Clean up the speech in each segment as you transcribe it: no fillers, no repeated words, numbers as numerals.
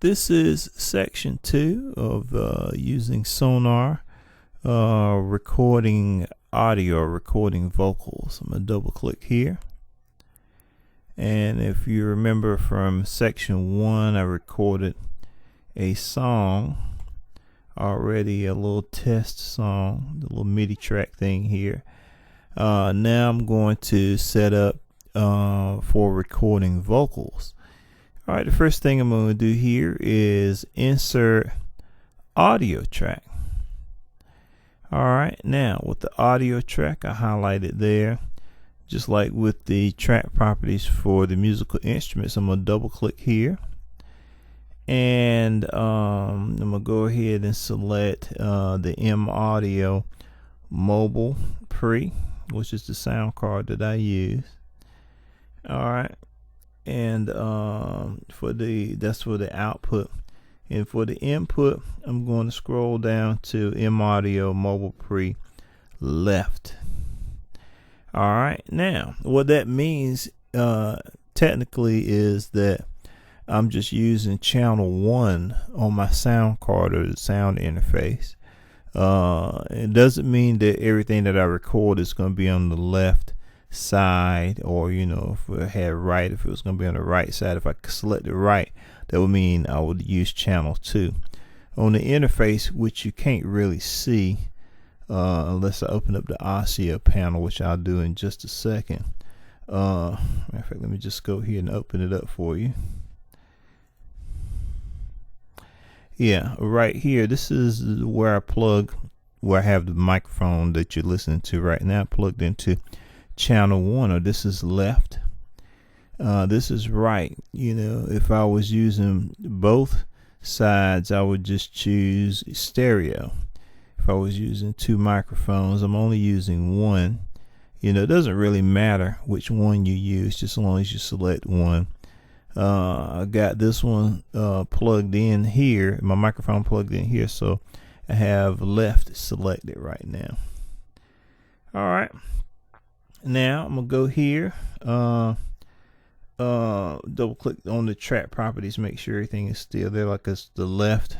This is section 2 of using Sonar, recording audio, recording vocals. I'm going to double click here. And if you remember from section 1, I recorded a song already, a little test song, the little MIDI track thing here. Now I'm going to set up for recording vocals. All right, the first thing I'm going to do here is insert audio track. All right, now with the audio track, I highlight it there. Just like with the track properties for the musical instruments, I'm going to double click here. And I'm going to go ahead and select the M Audio Mobile Pre, which is the sound card that I use. All right. And that's for the output, and for the input I'm going to scroll down to M Audio Mobile Pre left. All right, now what that means technically is that I'm just using channel 1 on my sound card or the sound interface. It doesn't mean that everything that I record is going to be on the left side, or if we had right, if it was going to be on the right side. If I select the right, that would mean I would use channel 2 on the interface, which you can't really see unless I open up the audio panel, which I'll do in just a second. Matter of fact, let me just go here and open it up for you. Yeah, right here, this is where I have the microphone that you're listening to right now plugged into channel 1, or this is left, this is right. If I was using both sides, I would just choose stereo. If I was using 2 microphones, I'm only using one. It doesn't really matter which one you use, just as long as you select one. I got this one plugged in here, my microphone plugged in here, so I have left selected right now. All right. Now I'm gonna go here, double click on the track properties, make sure everything is still there like it's the left.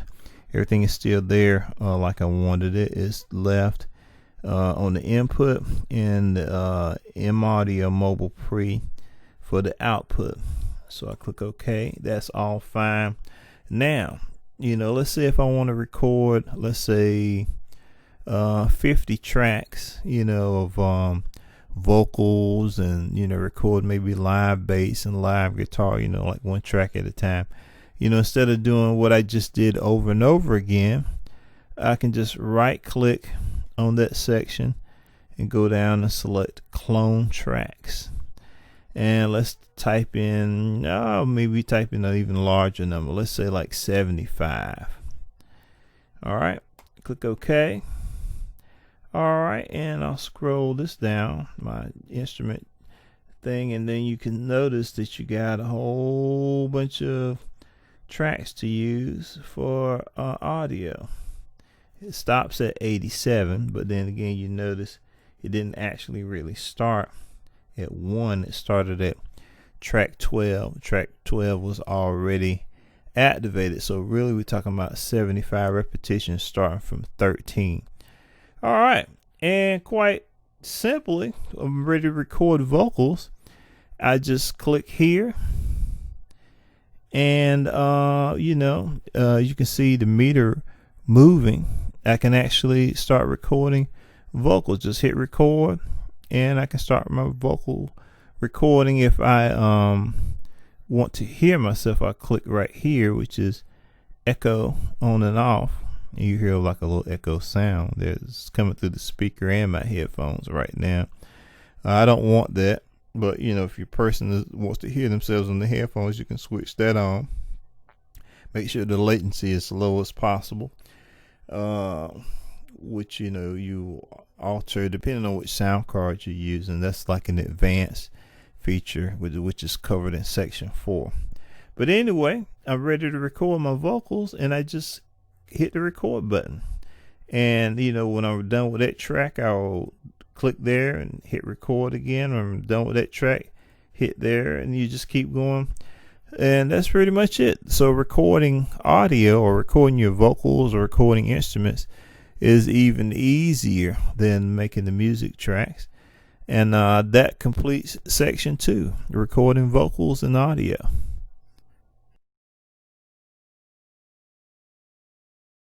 Everything is still there like I wanted it. It's left on the input, and M Audio Mobile Pre for the output. So I click OK. That's all fine. Now, let's say if I want to record, let's say 50 tracks, of vocals, and record maybe live bass and live guitar, like one track at a time. Instead of doing what I just did over and over again, I can just right click on that section and go down and select clone tracks, and let's type in maybe type in an even larger number, let's say like 75. All right, click OK. All right, and I'll scroll this down, my instrument thing, and then you can notice that you got a whole bunch of tracks to use for audio. It stops at 87, but then again, you notice it didn't actually really start at 1. It started at track 12. Track 12 was already activated, so really we're talking about 75 repetitions starting from 13. All right, and quite simply, I'm ready to record vocals. I just click here, and you can see the meter moving. I can actually start recording vocals. Just hit record, and I can start my vocal recording. If I want to hear myself, I click right here, which is echo on and off. And you hear like a little echo sound that's coming through the speaker and my headphones right now. I don't want that, but if your person wants to hear themselves on the headphones, you can switch that on. Make sure the latency is low as possible, which you alter depending on which sound card you're using. That's like an advanced feature which is covered in section 4. But anyway, I'm ready to record my vocals, and I just hit the record button. And when I'm done with that track, I'll click there and hit record again. When I'm done with that track, hit there, and you just keep going And that's pretty much it. So recording audio, or recording your vocals, or recording instruments is even easier than making the music tracks. And that completes section 2, recording vocals and audio.